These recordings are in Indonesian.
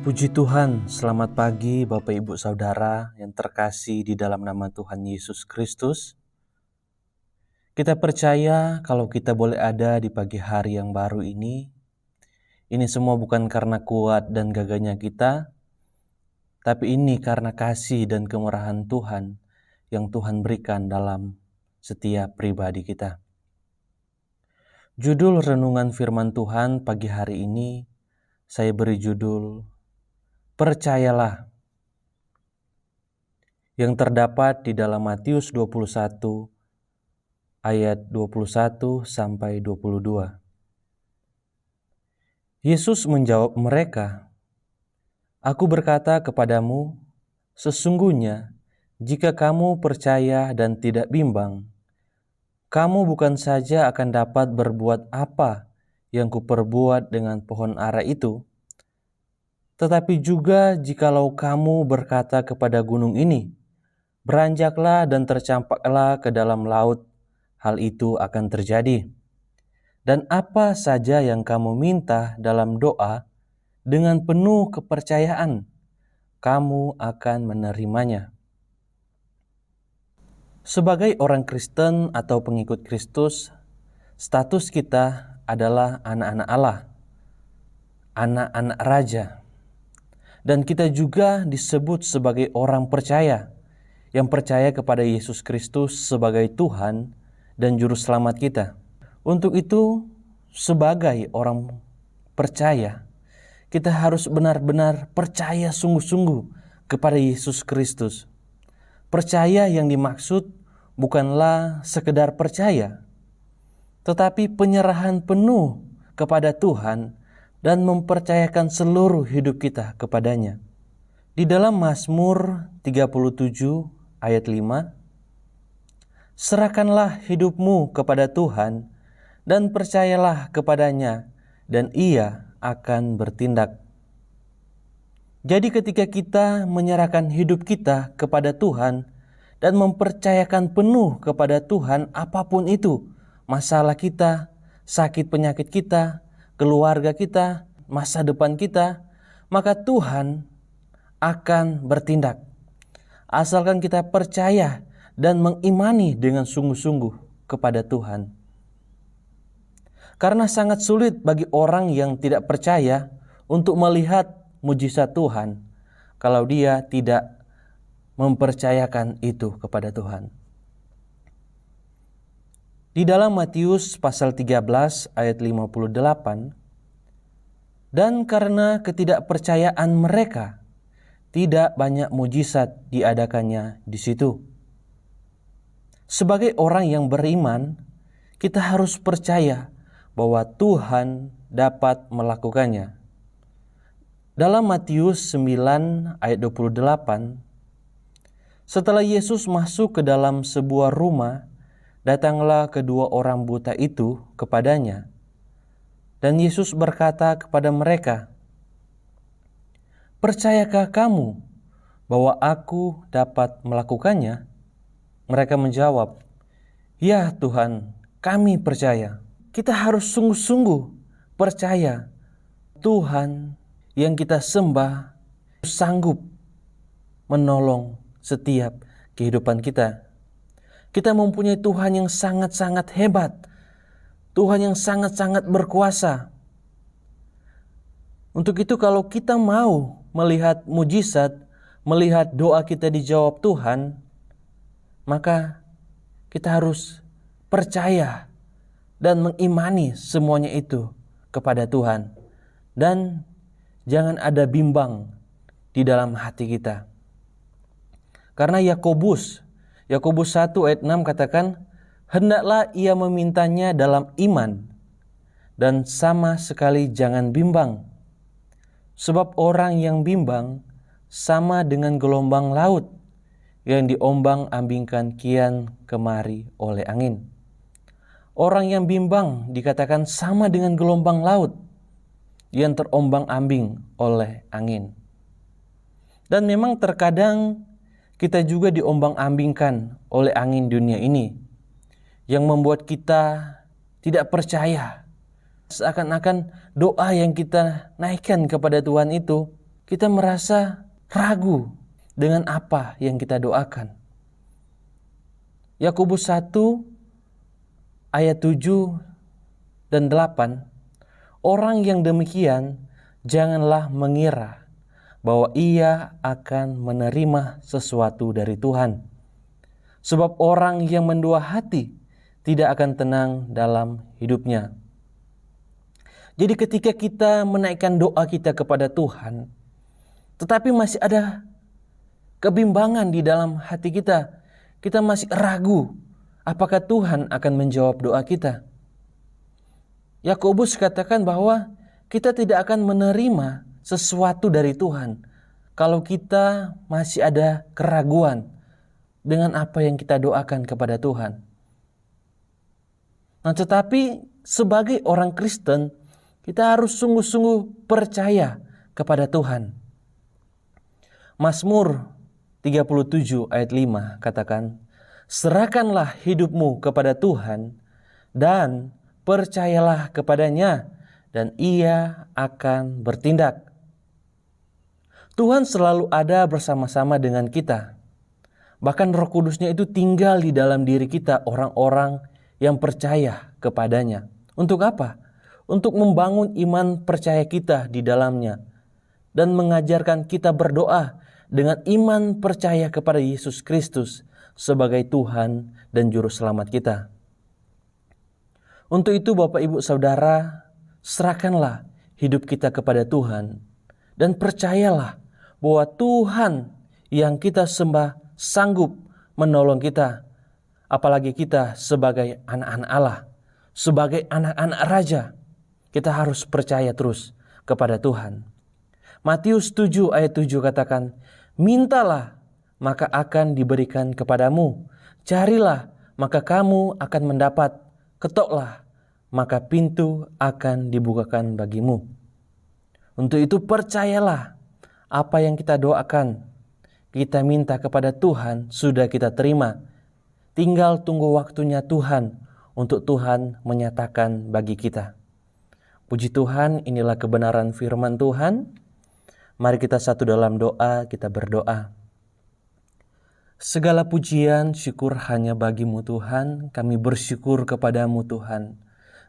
Puji Tuhan, selamat pagi Bapak Ibu Saudara yang terkasih di dalam nama Tuhan Yesus Kristus. Kita percaya kalau kita boleh ada di pagi hari yang baru ini semua bukan karena kuat dan gagahnya kita, tapi ini karena kasih dan kemurahan Tuhan yang Tuhan berikan dalam setiap pribadi kita. Judul renungan firman Tuhan pagi hari ini saya beri judul Percayalah, yang terdapat di dalam Matius 21 ayat 21 sampai 22. Yesus menjawab mereka, "Aku berkata kepadamu, sesungguhnya jika kamu percaya dan tidak bimbang, kamu bukan saja akan dapat berbuat apa yang kuperbuat dengan pohon ara itu, tetapi juga jikalau kamu berkata kepada gunung ini, beranjaklah dan tercampaklah ke dalam laut, hal itu akan terjadi. Dan apa saja yang kamu minta dalam doa, dengan penuh kepercayaan, kamu akan menerimanya." Sebagai orang Kristen atau pengikut Kristus, status kita adalah anak-anak Allah, anak-anak raja. Dan kita juga disebut sebagai orang percaya, yang percaya kepada Yesus Kristus sebagai Tuhan dan Juru Selamat kita. Untuk itu, sebagai orang percaya, kita harus benar-benar percaya sungguh-sungguh kepada Yesus Kristus. Percaya yang dimaksud bukanlah sekedar percaya, tetapi penyerahan penuh kepada Tuhan dan mempercayakan seluruh hidup kita kepadanya. Di dalam Mazmur 37 ayat 5, "Serahkanlah hidupmu kepada Tuhan dan percayalah kepadanya, dan Ia akan bertindak." Jadi ketika kita menyerahkan hidup kita kepada Tuhan dan mempercayakan penuh kepada Tuhan apapun itu, masalah kita, sakit penyakit kita, keluarga kita, masa depan kita, maka Tuhan akan bertindak. Asalkan kita percaya dan mengimani dengan sungguh-sungguh kepada Tuhan. Karena sangat sulit bagi orang yang tidak percaya untuk melihat mujizat Tuhan kalau dia tidak mempercayakan itu kepada Tuhan. Di dalam Matius pasal 13 ayat 58, "Dan karena ketidakpercayaan mereka, tidak banyak mujizat diadakannya di situ." Sebagai orang yang beriman, kita harus percaya bahwa Tuhan dapat melakukannya. Dalam Matius 9 ayat 28, setelah Yesus masuk ke dalam sebuah rumah, datanglah kedua orang buta itu kepadanya. Dan Yesus berkata kepada mereka, "Percayakah kamu bahwa aku dapat melakukannya?" Mereka menjawab, "Ya Tuhan, kami percaya." Kita harus sungguh-sungguh percaya Tuhan yang kita sembah sanggup menolong setiap kehidupan kita. Kita mempunyai Tuhan yang sangat-sangat hebat, Tuhan yang sangat-sangat berkuasa. Untuk itu kalau kita mau melihat mujizat, melihat doa kita dijawab Tuhan, maka kita harus percaya dan mengimani semuanya itu kepada Tuhan. Dan jangan ada bimbang di dalam hati kita. Karena Yakobus 1 ayat 6 katakan, "Hendaklah ia memintanya dalam iman, dan sama sekali jangan bimbang. Sebab orang yang bimbang sama dengan gelombang laut yang diombang-ambingkan kian kemari oleh angin." Orang yang bimbang dikatakan sama dengan gelombang laut yang terombang-ambing oleh angin. Dan memang terkadang kita juga diombang-ambingkan oleh angin dunia ini yang membuat kita tidak percaya. Seakan-akan doa yang kita naikkan kepada Tuhan itu kita merasa ragu dengan apa yang kita doakan. Yakobus 1 ayat 7 dan 8, orang yang demikian janganlah mengira bahwa ia akan menerima sesuatu dari Tuhan. Sebab orang yang mendua hati tidak akan tenang dalam hidupnya. Jadi ketika kita menaikkan doa kita kepada Tuhan, tetapi masih ada kebimbangan di dalam hati kita, kita masih ragu apakah Tuhan akan menjawab doa kita. Yakobus katakan bahwa kita tidak akan menerima sesuatu dari Tuhan kalau kita masih ada keraguan dengan apa yang kita doakan kepada Tuhan. Nah, tetapi sebagai orang Kristen, kita harus sungguh-sungguh percaya kepada Tuhan. Mazmur 37 ayat 5 katakan, serahkanlah hidupmu kepada Tuhan dan percayalah kepadanya dan ia akan bertindak. Tuhan selalu ada bersama-sama dengan kita. Bahkan Roh Kudusnya itu tinggal di dalam diri kita, orang-orang yang percaya kepadanya. Untuk apa? Untuk membangun iman percaya kita di dalamnya dan mengajarkan kita berdoa dengan iman percaya kepada Yesus Kristus sebagai Tuhan dan Juru Selamat kita. Untuk itu Bapak Ibu Saudara, serahkanlah hidup kita kepada Tuhan dan percayalah bahwa Tuhan yang kita sembah sanggup menolong kita. Apalagi kita sebagai anak-anak Allah, sebagai anak-anak Raja, kita harus percaya terus kepada Tuhan. Matius 7 ayat 7 katakan, mintalah maka akan diberikan kepadamu, carilah maka kamu akan mendapat, ketoklah maka pintu akan dibukakan bagimu. Untuk itu percayalah apa yang kita doakan, kita minta kepada Tuhan sudah kita terima. Tinggal tunggu waktunya Tuhan untuk Tuhan menyatakan bagi kita. Puji Tuhan, inilah kebenaran firman Tuhan. Mari kita satu dalam doa, kita berdoa. Segala pujian, syukur hanya bagimu Tuhan. Kami bersyukur kepadamu Tuhan.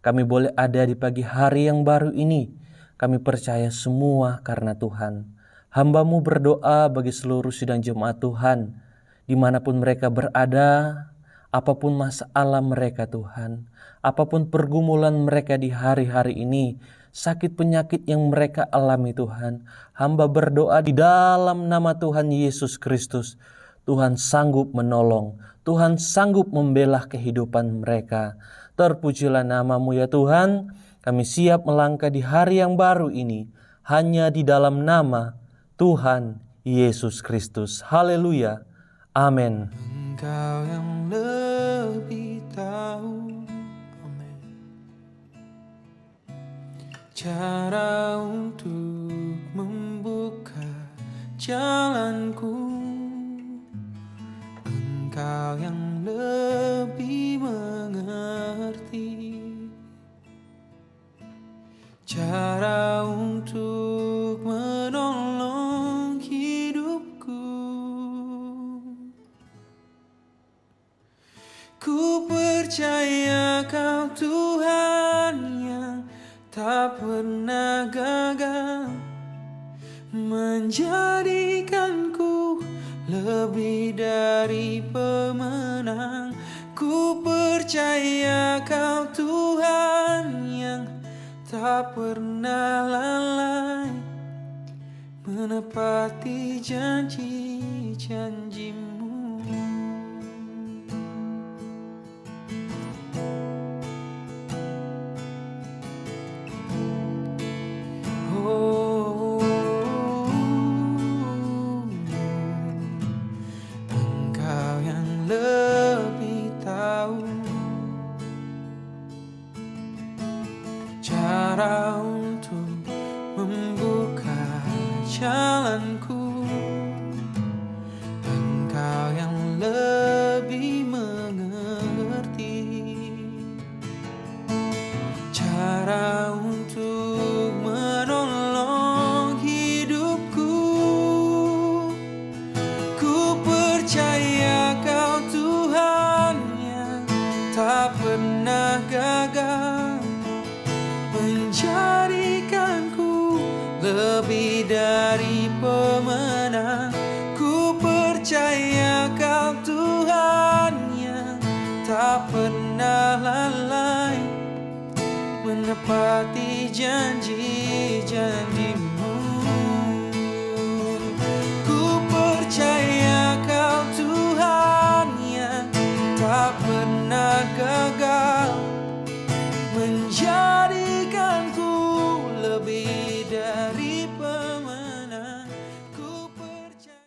Kami boleh ada di pagi hari yang baru ini. Kami percaya semua karena Tuhan. Hamba-Mu berdoa bagi seluruh sidang jemaat Tuhan, dimanapun mereka berada, apapun masalah mereka Tuhan, apapun pergumulan mereka di hari-hari ini, sakit penyakit yang mereka alami Tuhan, hamba berdoa di dalam nama Tuhan Yesus Kristus, Tuhan sanggup menolong, Tuhan sanggup membela kehidupan mereka. Terpujilah nama-Mu ya Tuhan, kami siap melangkah di hari yang baru ini, hanya di dalam nama Tuhan Yesus Kristus. Haleluya. Amin. Engkau yang lebih tahu, amin, cara untuk membuka jalanku. Engkau yang lebih mengerti cara untuk menolong hidupku. Ku percaya Kau Tuhan yang tak pernah gagal, menjadikanku lebih dari pemenang. Ku percaya Kau Tuhan yang tak pernah lalai, menepati janji-janji-Mu. Engkau yang lebih tahu cara untuk membuka jalanku. Engkau yang lebih mengerti cara untuk menolong hidupku. tak pernah gagal menjadikanku lebih dari pemenang. Ku percaya Kau Tuhan yang tak pernah lalai menepati janji-janji-Mu.